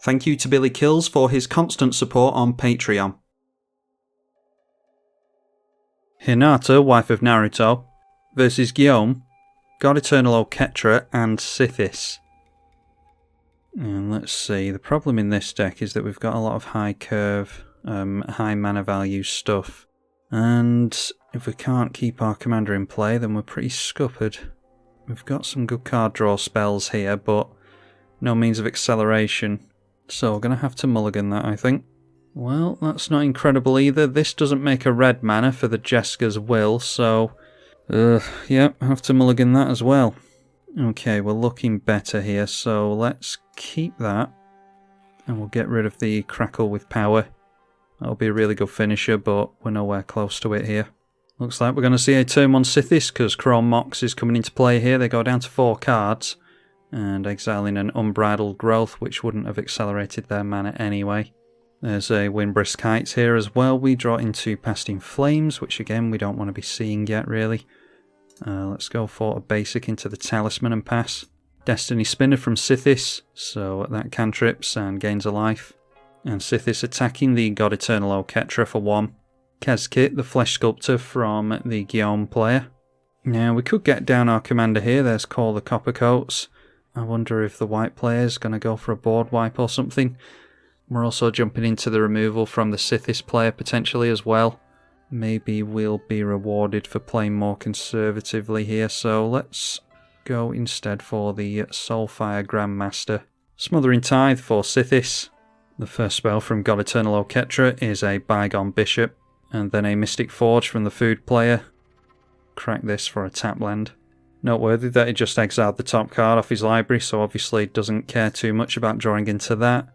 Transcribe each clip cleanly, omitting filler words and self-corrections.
Thank you to Billy Kills for his constant support on Patreon. Hinata, wife of Naruto, versus Gyome, God Eternal Oketra, and Sythis. And let's see, the problem in this deck is that we've got a lot of high curve, high mana value stuff. And if we can't keep our commander in play, then we're pretty scuppered. We've got some good card draw spells here, but no means of acceleration. So we're going to have to mulligan that, I think. Well, that's not incredible either. This doesn't make a red mana for the Jeska's Will, so... yeah, have to mulligan that as well. Okay, we're looking better here, so let's keep that. And we'll get rid of the Crackle with Power. That'll be a really good finisher, but we're nowhere close to it here. Looks like we're going to see a turn on Sythis, because Chrome Mox is coming into play here. They go down to 4 cards, and exiling an Unbridled Growth, which wouldn't have accelerated their mana anyway. There's a Windbrisk Heights here as well. We draw into Past in Flames, which again we don't want to be seeing yet really. Let's go for a basic into the Talisman and pass. Destiny Spinner from Sythis, so that cantrips and gains a life. And Sythis attacking the God Eternal Oketra for 1. Kezkit, the Flesh Sculptor from the Gyome player. Now we could get down our commander here. There's Call the Coppercoats. I wonder if the white player's going to go for a board wipe or something. We're also jumping into the removal from the Sythis player potentially as well. Maybe we'll be rewarded for playing more conservatively here, so let's go instead for the Soulfire Grandmaster. Smothering Tithe for Sythis. The first spell from God Eternal Oketra is a Bygone Bishop, and then a Mystic Forge from the food player. Crack this for a tap land. Noteworthy that he just exiled the top card off his library, so obviously doesn't care too much about drawing into that.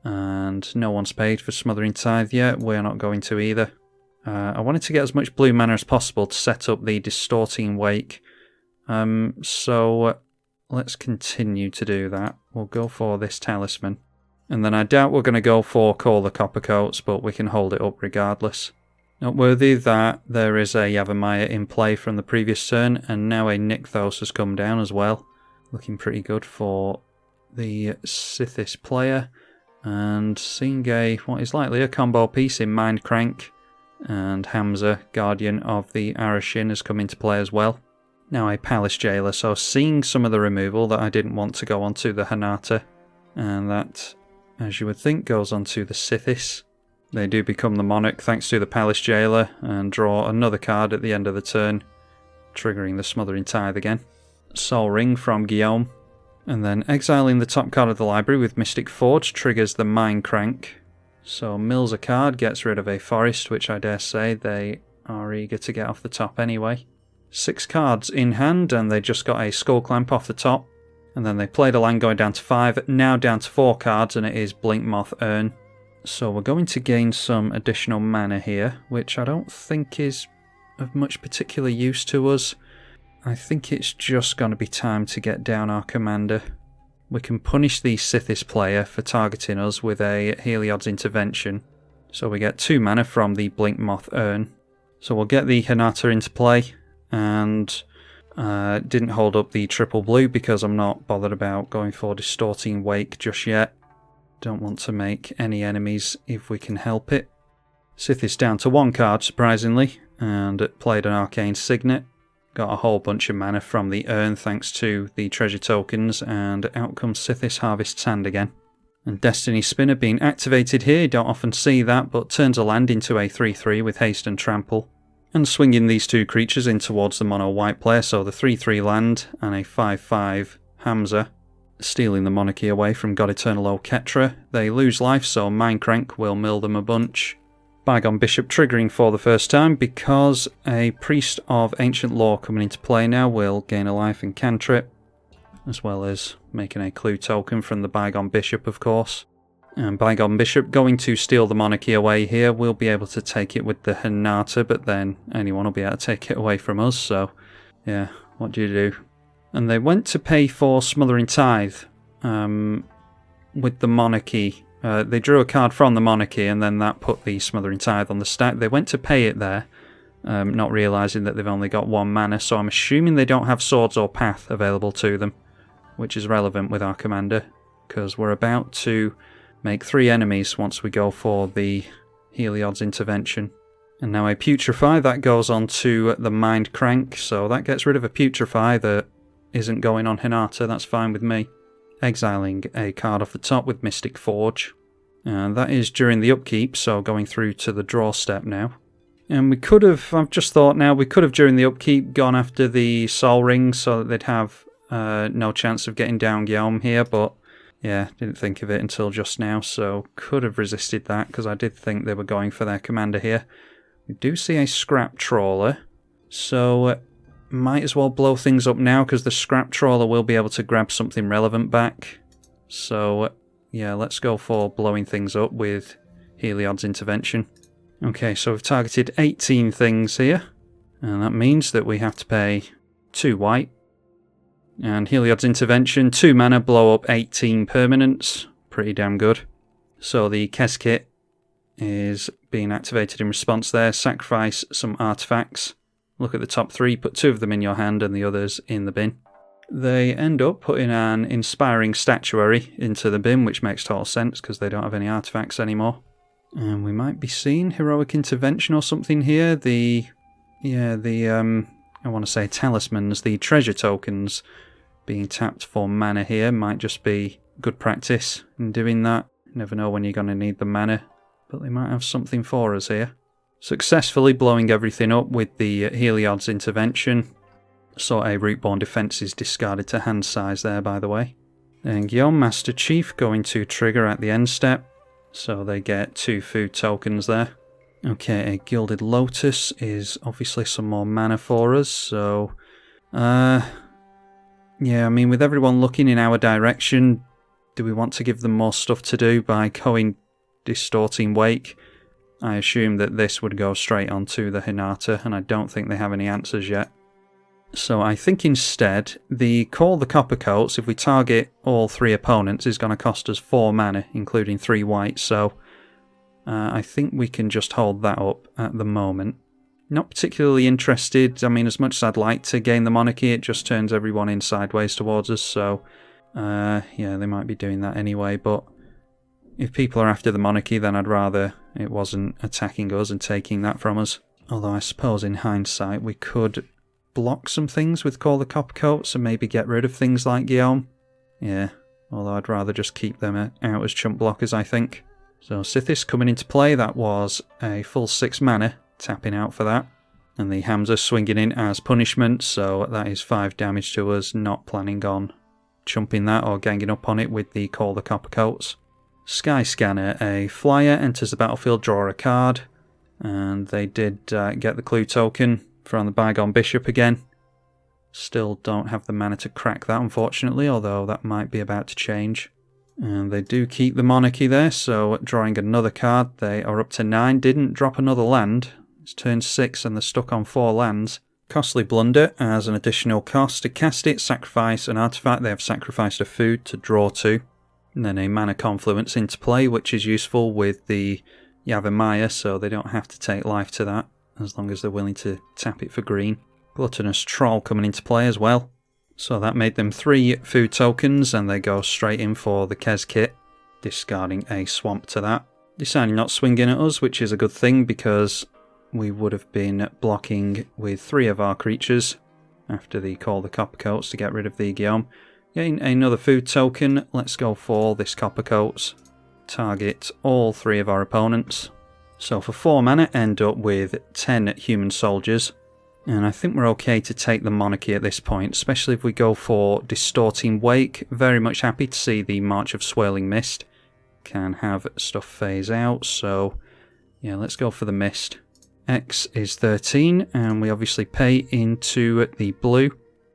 And no one's paid for Smothering Tithe yet, we're not going to either. I wanted to get as much blue mana as possible to set up the Distorting Wake. So let's continue to do that. We'll go for this Talisman. And then I doubt we're going to go for Call the Coppercoats, but we can hold it up regardless. Noteworthy that there is a Yavimaya in play from the previous turn, and now a Nykthos has come down as well. Looking pretty good for the Sythis player. And seeing what is likely a combo piece in Mindcrank. And Hamza, Guardian of the Arashin, has come into play as well. Now a Palace Jailer, so seeing some of the removal that I didn't want to go onto the Hinata. And that, as you would think, goes onto the Sythis. They do become the Monarch thanks to the Palace Jailer, and draw another card at the end of the turn, triggering the Smothering Tithe again. Soul Ring from Gyome. And then exiling the top card of the library with Mystic Forge triggers the Mindcrank. So mills a card, gets rid of a forest, which I dare say they are eager to get off the top anyway. 6 cards in hand, and they just got a Skull Clamp off the top. And then they played a land going down to 5, now down to 4 cards, and it is Blinkmoth Urn. So we're going to gain some additional mana here, which I don't think is of much particular use to us. I think it's just going to be time to get down our commander. We can punish the Sythis player for targeting us with a Heliod's Intervention. So we get 2 mana from the Blinkmoth Urn. So we'll get the Hinata into play, and didn't hold up the triple blue because I'm not bothered about going for Distorting Wake just yet. Don't want to make any enemies if we can help it. Sythis down to 1 card, surprisingly, and played an Arcane Signet. Got a whole bunch of mana from the urn thanks to the treasure tokens, and out comes Sythis Harvest's Hand again. And Destiny Spinner being activated here, don't often see that, but turns a land into a 3-3 with Haste and Trample. And swinging these 2 creatures in towards the mono white player, so the 3-3 land and a 5-5 Hamza. Stealing the monarchy away from God Eternal Oketra. They lose life, so Mindcrank will mill them a bunch. Bygone Bishop triggering for the first time because a Priest of Ancient Lore coming into play now will gain a life and cantrip, as well as making a clue token from the Bygone Bishop, of course. And Bygone Bishop going to steal the monarchy away here. We'll be able to take it with the Hinata, but then anyone will be able to take it away from us, so yeah, what do you do? And they went to pay for Smothering Tithe with the monarchy. They drew a card from the monarchy, and then that put the Smothering Tithe on the stack. They went to pay it there, not realising that they've only got 1 mana, so I'm assuming they don't have Swords or Path available to them, which is relevant with our commander, because we're about to make 3 enemies once we go for the Heliod's Intervention. And now a Putrefy, that goes on to the Mind Crank, so that gets rid of a Putrefy that isn't going on Hinata, that's fine with me. Exiling a card off the top with Mystic Forge. And that is during the upkeep, so going through to the draw step now. And we could have, I've just thought now, we could have during the upkeep gone after the Soul Ring so that they'd have no chance of getting down Gyome here, but yeah, didn't think of it until just now, so could have resisted that because I did think they were going for their commander here. We do see a Scrap Trawler, so might as well blow things up now because the Scrap Trawler will be able to grab something relevant back. So yeah, let's go for blowing things up with Heliod's Intervention. Okay, so we've targeted 18 things here, and that means that we have to pay 2 white. And Heliod's Intervention, 2 mana, blow up 18 permanents. Pretty damn good. So the Kes Kit is being activated in response there. Sacrifice some artifacts. Look at the top 3, put 2 of them in your hand and the others in the bin. They end up putting an Inspiring Statuary into the bin, which makes total sense because they don't have any artifacts anymore. And we might be seeing Heroic Intervention or something here. I want to say talismans, the treasure tokens being tapped for mana here might just be good practice in doing that. You never know when you're going to need the mana, but they might have something for us here. Successfully blowing everything up with the Heliod's Intervention. So a Rootborn Defense is discarded to hand size there, by the way. Then Gyome Master Chief going to trigger at the end step. So they get 2 food tokens there. Okay, a Gilded Lotus is obviously some more mana for us, so... yeah, I mean, with everyone looking in our direction, do we want to give them more stuff to do by going Distorting Wake? I assume that this would go straight onto the Hinata, and I don't think they have any answers yet. So I think instead, the Call the Coppercoats, if we target all 3 opponents, is going to cost us 4 mana, including 3 white, so I think we can just hold that up at the moment. Not particularly interested. I mean, as much as I'd like to gain the Monarchy, it just turns everyone in sideways towards us, so yeah, they might be doing that anyway, but if people are after the Monarchy, then I'd rather it wasn't attacking us and taking that from us. Although I suppose in hindsight we could block some things with Call the Coppercoats and maybe get rid of things like Gyome. Yeah, although I'd rather just keep them out as chump blockers, I think. So Sythis coming into play, that was a full 6 mana, tapping out for that. And the Hamza swinging in as punishment, so that is 5 damage to us, not planning on chumping that or ganging up on it with the Call the Coppercoats. Sky Scanner, a flyer, enters the battlefield, draw a card, and they did get the clue token from the Bygone Bishop again. Still don't have the mana to crack that, unfortunately, although that might be about to change. And they do keep the Monarchy there, so drawing another card, they are up to 9. Didn't drop another land. It's turn 6 and they're stuck on 4 lands. Costly Blunder as an additional cost to cast it, sacrifice an artifact. They have sacrificed a food to draw 2. And then a Mana Confluence into play, which is useful with the Yavimaya, so they don't have to take life to that, as long as they're willing to tap it for green. Gluttonous Troll coming into play as well. So that made them 3 food tokens, and they go straight in for the Kes Kit, discarding a swamp to that. Deciding not swinging at us, which is a good thing, because we would have been blocking with 3 of our creatures after the Call the Coppercoats to get rid of the Gyome. Getting another food token, let's go for this Coppercoats. Target all 3 of our opponents. So for 4 mana, end up with 10 human soldiers. And I think we're okay to take the Monarchy at this point, especially if we go for Distorting Wake. Very much happy to see the March of Swirling Mist. Can have stuff phase out, so yeah, let's go for the Mist. X is 13, and we obviously pay into the blue.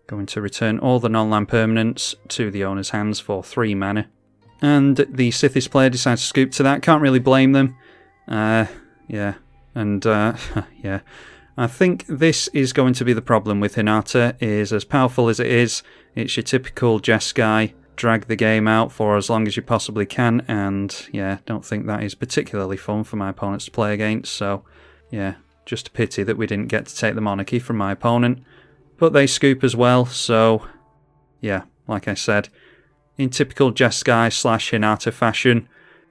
Going to return all the non-land permanents to the owner's hands for 3 mana. And the Sythis player decides to scoop to that. Can't really blame them. Yeah. And, yeah. I think this is going to be the problem with Hinata, is as powerful as it is, it's your typical Jeskai, drag the game out for as long as you possibly can, and yeah, don't think that is particularly fun for my opponents to play against, so yeah, just a pity that we didn't get to take the Monarchy from my opponent. But they scoop as well, so yeah, like I said, in typical Jeskai / Hinata fashion,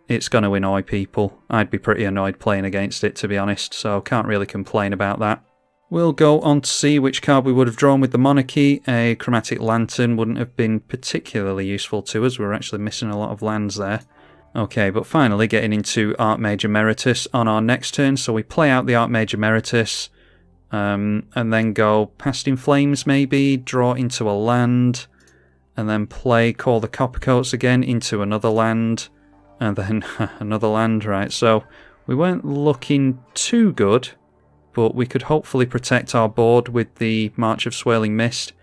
it's going to annoy people. I'd be pretty annoyed playing against it, to be honest, so can't really complain about that. We'll go on to see which card we would have drawn with the Monarchy. A Chromatic Lantern wouldn't have been particularly useful to us. We're actually missing a lot of lands there. Okay, but finally getting into Archmage Emeritus on our next turn. So we play out the Archmage Emeritus, and then go Past in Flames maybe, draw into a land, and then play Call the Coppercoats again into another land, and then another land, right? So we weren't looking too good, but we could hopefully protect our board with the March of Swirling Mist.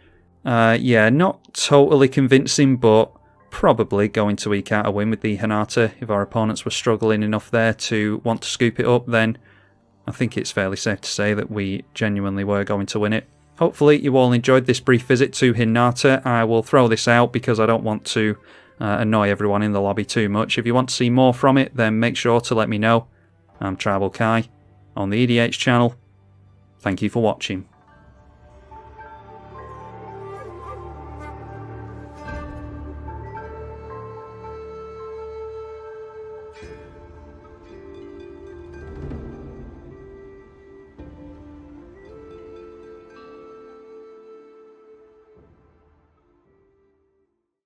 Yeah, not totally convincing, but probably going to eke out a win with the Hinata. If our opponents were struggling enough there to want to scoop it up, then I think it's fairly safe to say that we genuinely were going to win it. Hopefully you all enjoyed this brief visit to Hinata. I will throw this out because I don't want to annoy everyone in the lobby too much. If you want to see more from it, then make sure to let me know. I'm tribalkai on the EDH channel. Thank you for watching.